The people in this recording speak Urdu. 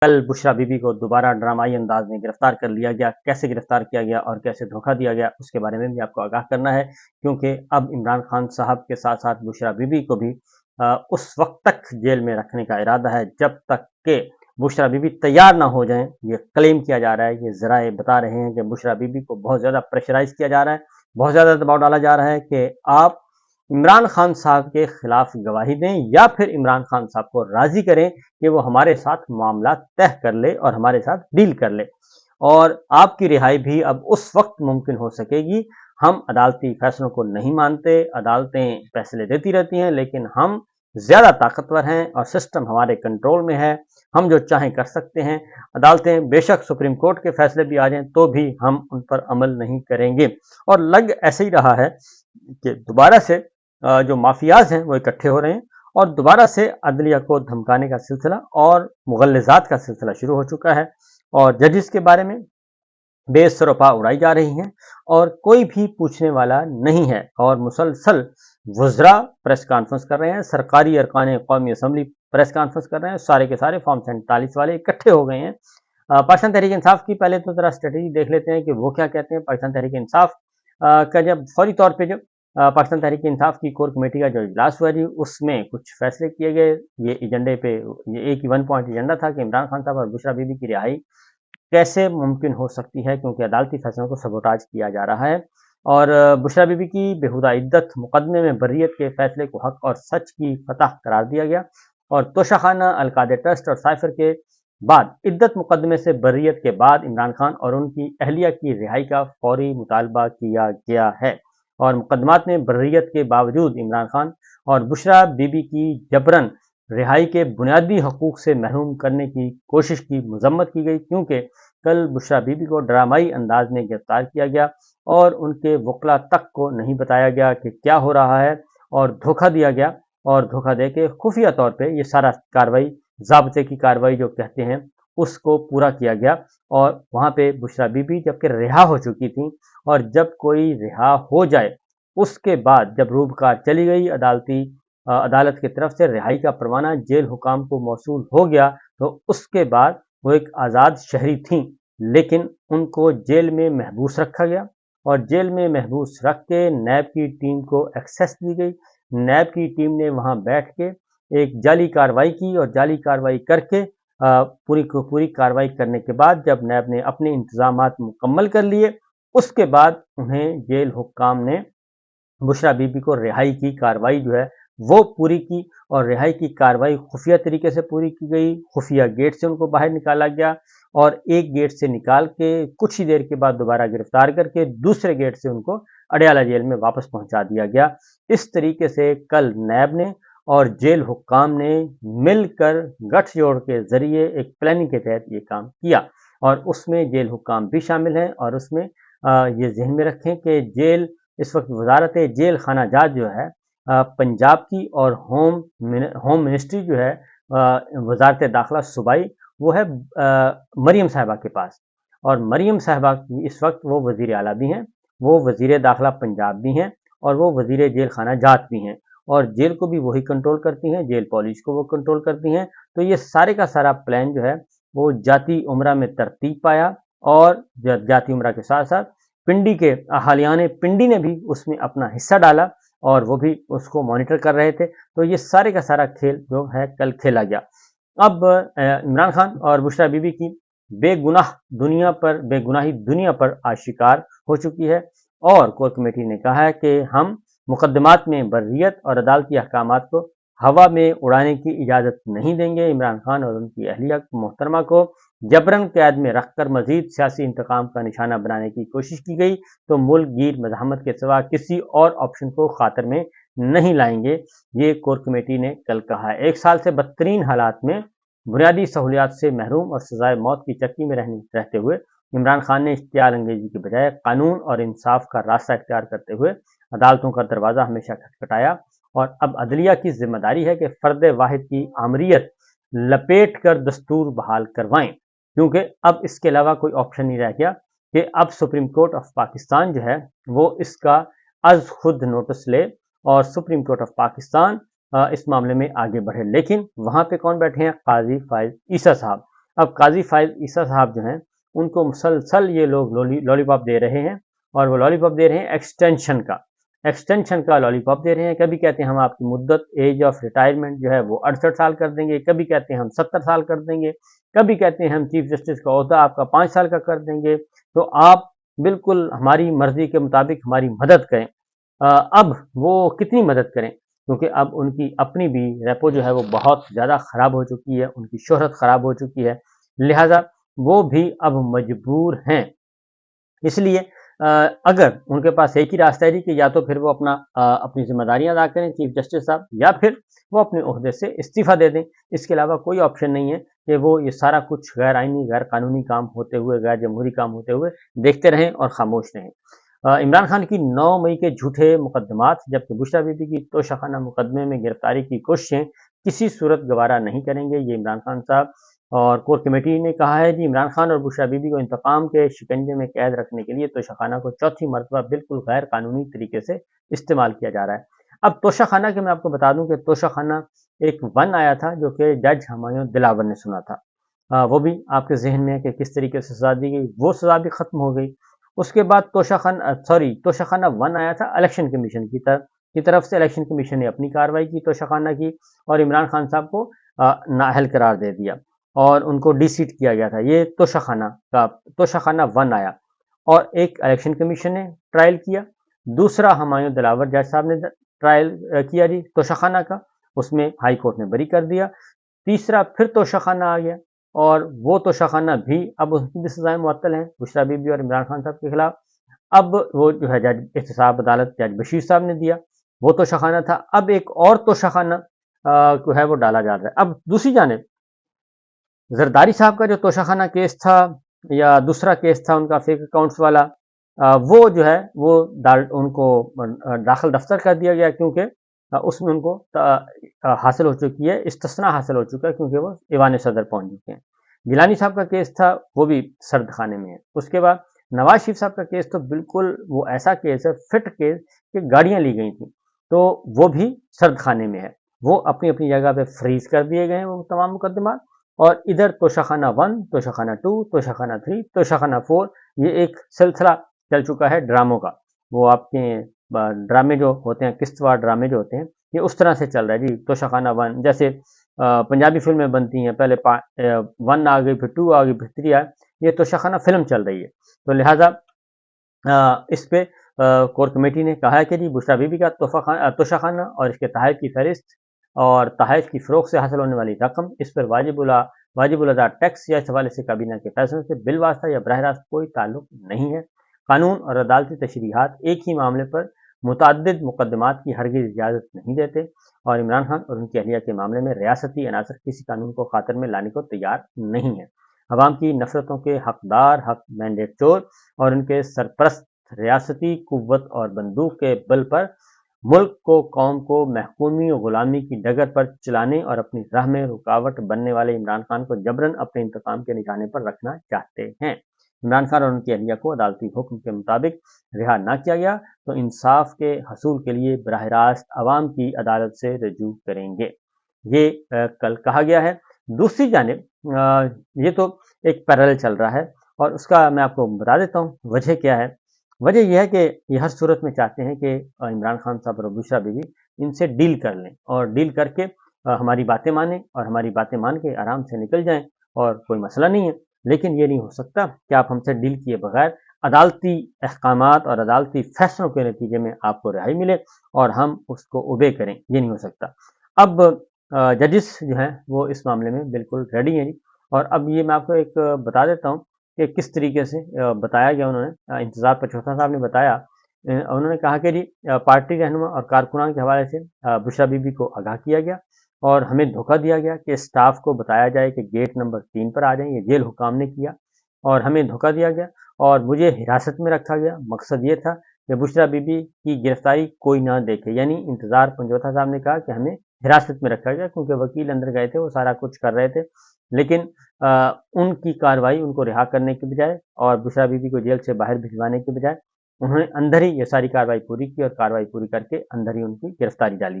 کل بشرا بی بی کو دوبارہ ڈرامائی انداز میں گرفتار کر لیا گیا. کیسے گرفتار کیا گیا اور کیسے دھوکہ دیا گیا اس کے بارے میں بھی آپ کو آگاہ کرنا ہے، کیونکہ اب عمران خان صاحب کے ساتھ ساتھ بشرا بی بی کو بھی اس وقت تک جیل میں رکھنے کا ارادہ ہے جب تک کہ بشرا بی بی تیار نہ ہو جائیں. یہ کلیم کیا جا رہا ہے، یہ ذرائع بتا رہے ہیں کہ بشرا بی بی کو بہت زیادہ پریشرائز کیا جا رہا ہے، بہت زیادہ دباؤ ڈالا جا رہا ہے کہ آپ عمران خان صاحب کے خلاف گواہی دیں یا پھر عمران خان صاحب کو راضی کریں کہ وہ ہمارے ساتھ معاملات طے کر لے اور ہمارے ساتھ ڈیل کر لے، اور آپ کی رہائی بھی اب اس وقت ممکن ہو سکے گی. ہم عدالتی فیصلوں کو نہیں مانتے، عدالتیں فیصلے دیتی رہتی ہیں، لیکن ہم زیادہ طاقتور ہیں اور سسٹم ہمارے کنٹرول میں ہے، ہم جو چاہیں کر سکتے ہیں. عدالتیں بے شک سپریم کورٹ کے فیصلے بھی آ جائیں تو بھی ہم ان پر عمل نہیں کریں گے. اور لگ ایسے ہی رہا ہے کہ دوبارہ سے جو مافیاز ہیں وہ اکٹھے ہو رہے ہیں اور دوبارہ سے عدلیہ کو دھمکانے کا سلسلہ اور مغلظات کا سلسلہ شروع ہو چکا ہے، اور ججز کے بارے میں بے سروپا اڑائی جا رہی ہیں اور کوئی بھی پوچھنے والا نہیں ہے، اور مسلسل وزراء پریس کانفرنس کر رہے ہیں، سرکاری ارکان قومی اسمبلی پریس کانفرنس کر رہے ہیں، سارے کے سارے فارم 47 والے اکٹھے ہو گئے ہیں. پاکستان تحریک انصاف کی پہلے تو ذرا اسٹریٹجی دیکھ لیتے ہیں کہ وہ کیا کہتے ہیں. پاکستان تحریک انصاف کا جب فوری طور پہ پاکستان تحریک انصاف کی کور کمیٹی کا جو اجلاس ہوا جی، اس میں کچھ فیصلے کیے گئے. یہ ایجنڈے پہ یہ ایک ہی 1 پوائنٹ ایجنڈا تھا کہ عمران خان صاحب اور بشرا بی بی کی رہائی کیسے ممکن ہو سکتی ہے، کیونکہ عدالتی فیصلوں کو سبوٹاج کیا جا رہا ہے، اور بشرا بی بی کی بےہودہ عدت مقدمے میں بریت کے فیصلے کو حق اور سچ کی فتح قرار دیا گیا، اور توشہ خانہ القاعدہ ٹرسٹ اور سائفر کے بعد عدت مقدمے سے بریت کے بعد عمران خان اور ان کی اہلیہ کی رہائی کا فوری مطالبہ کیا گیا ہے. اور مقدمات میں بریت کے باوجود عمران خان اور بشرا بی بی کی جبرن رہائی کے بنیادی حقوق سے محروم کرنے کی کوشش کی مذمت کی گئی، کیونکہ کل بشرا بی بی کو ڈرامائی انداز میں گرفتار کیا گیا اور ان کے وکلا تک کو نہیں بتایا گیا کہ کیا ہو رہا ہے، اور دھوکہ دیا گیا، اور دھوکہ دے کے خفیہ طور پہ یہ سارا کاروائی ضابطے کی کاروائی جو کہتے ہیں اس کو پورا کیا گیا. اور وہاں پہ بشرا بی بی جب کہ رہا ہو چکی تھی، اور جب کوئی رہا ہو جائے اس کے بعد جب روبکار چلی گئی عدالت کی طرف سے رہائی کا پروانہ جیل حکام کو موصول ہو گیا، تو اس کے بعد وہ ایک آزاد شہری تھیں، لیکن ان کو جیل میں محبوس رکھا گیا، اور جیل میں محبوس رکھ کے نیب کی ٹیم کو ایکسیس دی گئی. نیب کی ٹیم نے وہاں بیٹھ کے ایک جعلی کاروائی کی، اور جعلی کاروائی کر کے پوری کاروائی کرنے کے بعد جب نیب نے اپنے انتظامات مکمل کر لیے، اس کے بعد انہیں جیل حکام نے بشرا بی بی کو رہائی کی کاروائی جو ہے وہ پوری کی، اور رہائی کی کاروائی خفیہ طریقے سے پوری کی گئی. خفیہ گیٹ سے ان کو باہر نکالا گیا، اور ایک گیٹ سے نکال کے کچھ ہی دیر کے بعد دوبارہ گرفتار کر کے دوسرے گیٹ سے ان کو اڈیالہ جیل میں واپس پہنچا دیا گیا. اس طریقے سے کل نیب نے اور جیل حکام نے مل کر گٹھ جوڑ کے ذریعے ایک پلاننگ کے تحت یہ کام کیا، اور اس میں جیل حکام بھی شامل ہیں. اور اس میں یہ ذہن میں رکھیں کہ جیل اس وقت وزارت جیل خانہ جات جو ہے پنجاب کی، اور ہوم منسٹری جو ہے وزارت داخلہ صوبائی وہ ہے مریم صاحبہ کے پاس. اور مریم صاحبہ کی اس وقت وہ وزیر اعلیٰ بھی ہیں، وہ وزیر داخلہ پنجاب بھی ہیں، اور وہ وزیر جیل خانہ جات بھی ہیں، اور جیل کو بھی وہی کنٹرول کرتی ہیں، جیل پالیس کو وہ کنٹرول کرتی ہیں. تو یہ سارے کا سارا پلان جو ہے وہ جاتی عمرہ میں ترتیب پایا، اور جاتی عمرہ کے ساتھ ساتھ پنڈی کے اہالیان پنڈی نے بھی اس میں اپنا حصہ ڈالا، اور وہ بھی اس کو مانیٹر کر رہے تھے. تو یہ سارے کا سارا کھیل جو ہے کل کھیلا گیا. اب عمران خان اور بشرا بی بی کی بے گناہی دنیا پر آشکار ہو چکی ہے، اور کور کمیٹی نے کہا ہے کہ ہم مقدمات میں بریت اور عدالتی احکامات کو ہوا میں اڑانے کی اجازت نہیں دیں گے. عمران خان اور ان کی اہلیہ محترمہ کو جبرن قید میں رکھ کر مزید سیاسی انتقام کا نشانہ بنانے کی کوشش کی گئی تو ملک گیر مزاحمت کے سوا کسی اور آپشن کو خاطر میں نہیں لائیں گے، یہ کور کمیٹی نے کل کہا ہے. 1 سال سے بدترین حالات میں بنیادی سہولیات سے محروم اور سزائے موت کی چکی میں رہتے ہوئے عمران خان نے اشتعال انگیزی کے بجائے قانون اور انصاف کا راستہ اختیار کرتے ہوئے عدالتوں کا دروازہ ہمیشہ کھٹکھٹایا، اور اب عدلیہ کی ذمہ داری ہے کہ فرد واحد کی آمریت لپیٹ کر دستور بحال کروائیں، کیونکہ اب اس کے علاوہ کوئی آپشن نہیں رہ گیا کہ اب سپریم کورٹ آف پاکستان جو ہے وہ اس کا از خود نوٹس لے، اور سپریم کورٹ آف پاکستان اس معاملے میں آگے بڑھے. لیکن وہاں پہ کون بیٹھے ہیں؟ قاضی فائز عیسیٰ صاحب. اب قاضی فائز عیسیٰ صاحب جو ہیں ان کو مسلسل یہ لوگ لولی پاپ دے رہے ہیں، اور وہ لولی پاپ دے رہے ہیں ایکسٹینشن کا لولی پاپ دے رہے ہیں. کبھی کہتے ہیں ہم آپ کی مدت ایج آف ریٹائرمنٹ جو ہے وہ 68 سال کر دیں گے، کبھی کہتے ہیں ہم 70 سال کر دیں گے، کبھی کہتے ہیں ہم چیف جسٹس کا عہدہ آپ کا 5 سال کا کر دیں گے، تو آپ بالکل ہماری مرضی کے مطابق ہماری مدد کریں. اب وہ کتنی مدد کریں، کیونکہ اب ان کی اپنی بھی ریپو جو ہے وہ بہت زیادہ خراب ہو چکی ہے، ان کی شہرت خراب ہو چکی ہے، لہذا وہ بھی اب مجبور ہیں. اس لیے اگر ان کے پاس ایک ہی راستہ ہے کہ یا تو پھر وہ اپنی ذمہ داریاں ادا کریں چیف جسٹس صاحب، یا پھر وہ اپنے عہدے سے استعفیٰ دے دیں. اس کے علاوہ کوئی آپشن نہیں ہے کہ وہ یہ سارا کچھ غیر آئینی غیر قانونی کام ہوتے ہوئے، غیر جمہوری کام ہوتے ہوئے دیکھتے رہیں اور خاموش رہیں. عمران خان کی 9 مئی کے جھوٹے مقدمات، جبکہ بشریٰ بی بی کی توشہ خانہ مقدمے میں گرفتاری کی کوششیں کسی صورت گوارا نہیں کریں گے. یہ عمران خان صاحب اور کور کمیٹی نے کہا ہے جی عمران خان اور بشریٰ بی بی کو انتقام کے شکنجے میں قید رکھنے کے لیے توشہ خانہ کو چوتھی مرتبہ بالکل غیر قانونی طریقے سے استعمال کیا جا رہا ہے. اب توشہ خانہ کے میں آپ کو بتا دوں کہ توشہ خانہ ایک ون آیا تھا جو کہ جج ہمایوں دلاور نے سنا تھا. وہ بھی آپ کے ذہن میں ہے کہ کس طریقے سے سزا دی گئی، وہ سزا بھی ختم ہو گئی. اس کے بعد توشہ خانہ ون آیا تھا الیکشن کمیشن کی طرف سے. الیکشن کمیشن نے اپنی کارروائی کی توشہ خانہ کی، اور عمران خان صاحب کو نااہل قرار دے دیا اور ان کو ڈی سیٹ کیا گیا تھا. یہ توشہ خانہ ون آیا، اور ایک الیکشن کمیشن نے ٹرائل کیا، دوسرا ہمایوں دلاور جج صاحب نے ٹرائل کیا جی توشہ خانہ کا، اس میں ہائی کورٹ نے بری کر دیا. تیسرا پھر توشہ خانہ آ گیا، اور وہ توشہ خانہ بھی اب اس کی بھی سزائیں معطل ہیں بشریٰ بی بی اور عمران خان صاحب کے خلاف. اب وہ جو ہے جج احتساب عدالت جج بشیر صاحب نے دیا، وہ توشہ خانہ تھا. اب ایک اور توشہ خانہ جو ہے وہ ڈالا جا رہا ہے. اب دوسری جانب زرداری صاحب کا جو توشہ خانہ کیس تھا، یا دوسرا کیس تھا ان کا فیک اکاؤنٹس والا، وہ جو ہے وہ ان کو داخل دفتر کر دیا گیا، کیونکہ اس میں ان کو حاصل ہو چکی ہے، استثناء حاصل ہو چکا ہے، کیونکہ وہ ایوان صدر پہنچ چکے ہیں. گیلانی صاحب کا کیس تھا، وہ بھی سرد خانے میں ہے. اس کے بعد نواز شریف صاحب کا کیس تو بالکل وہ ایسا کیس ہے، فٹ کیس، کہ گاڑیاں لی گئی تھیں، تو وہ بھی سرد خانے میں ہے. وہ اپنی اپنی جگہ پہ فریز کر دیے گئے ہیں وہ تمام مقدمات. اور ادھر توشہ خانہ 1، توشہ خانہ 2، توشہ خانہ 3، توشہ خانہ 4، یہ ایک سلسلہ چل چکا ہے ڈراموں کا. وہ آپ کے ڈرامے جو ہوتے ہیں، قسط وار ڈرامے جو ہوتے ہیں، یہ اس طرح سے چل رہا ہے جی. توشہ خانہ 1 جیسے پنجابی فلمیں بنتی ہیں، پہلے 1 آ گئی، پھر 2 آ گئی، پھر 3 آ، یہ توشہ خانہ فلم چل رہی ہے. تو لہٰذا اس پہ کور کمیٹی نے کہا ہے کہ جی بشریٰ بی بی کا توشہ خانہ اور اس کے تحائف کی فہرست اور تحائف کی فروخت سے حاصل ہونے والی رقم، اس پر واجب الادا ٹیکس یا اس حوالے سے کابینہ کے فیصلوں سے بالواسطہ یا براہ راست کوئی تعلق نہیں ہے. قانون اور عدالتی تشریحات ایک ہی معاملے پر متعدد مقدمات کی ہرگز اجازت نہیں دیتے، اور عمران خان اور ان کی اہلیہ کے معاملے میں ریاستی عناصر کسی قانون کو خاطر میں لانے کو تیار نہیں ہے. عوام کی نفرتوں کے حقدار حق مینڈیٹ چور اور ان کے سرپرست ریاستی قوت اور بندوق کے بل پر ملک کو، قوم کو محکومی و غلامی کی ڈگر پر چلانے اور اپنی راہ میں رکاوٹ بننے والے عمران خان کو جبراً اپنے انتقام کے نشانے پر رکھنا چاہتے ہیں. عمران خان اور ان کی اہلیہ کو عدالتی حکم کے مطابق رہا نہ کیا گیا تو انصاف کے حصول کے لیے براہ راست عوام کی عدالت سے رجوع کریں گے. یہ کل کہا گیا ہے. دوسری جانب یہ تو ایک پیرالل چل رہا ہے، اور اس کا میں آپ کو بتا دیتا ہوں وجہ کیا ہے. وجہ یہ ہے کہ یہ ہر صورت میں چاہتے ہیں کہ عمران خان صاحب اور بشریٰ بی بی ان سے ڈیل کر لیں، اور ڈیل کر کے ہماری باتیں مانیں، اور ہماری باتیں مان کے آرام سے نکل جائیں، اور کوئی مسئلہ نہیں ہے. لیکن یہ نہیں ہو سکتا کہ آپ ہم سے ڈیل کیے بغیر عدالتی احکامات اور عدالتی فیصلوں کے نتیجے میں آپ کو رہائی ملے اور ہم اس کو اوبے کریں. یہ نہیں ہو سکتا. اب ججز جو ہیں وہ اس معاملے میں بالکل ریڈی ہیں جی. اور اب یہ میں آپ کو ایک بتا دیتا ہوں کہ کس طریقے سے بتایا گیا. انہوں نے انتظار پچھوتا صاحب نے بتایا، انہوں نے کہا کہ جی پارٹی رہنما اور کارکنان کے حوالے سے بشریٰ بی بی کو آگاہ کیا گیا، اور ہمیں دھوکہ دیا گیا کہ اسٹاف کو بتایا جائے کہ گیٹ نمبر 3 پر آ جائیں. یہ جیل حکام نے کیا، اور ہمیں دھوکہ دیا گیا اور مجھے حراست میں رکھا گیا. مقصد یہ تھا کہ بشریٰ بی بی کی گرفتاری کوئی نہ دیکھے. یعنی انتظار پنجوتا صاحب نے کہا کہ ہمیں حراست میں رکھا گیا، کیونکہ وکیل اندر گئے تھے، وہ سارا کچھ کر رہے تھے. لیکن ان کی کارروائی، ان کو رہا کرنے کے بجائے اور بشریٰ بی بی کو جیل سے باہر بھجوانے کے بجائے، انہوں نے اندر ہی یہ ساری کارروائی پوری کی، اور کارروائی پوری کر کے اندر ہی ان کی گرفتاری ڈالی گئی.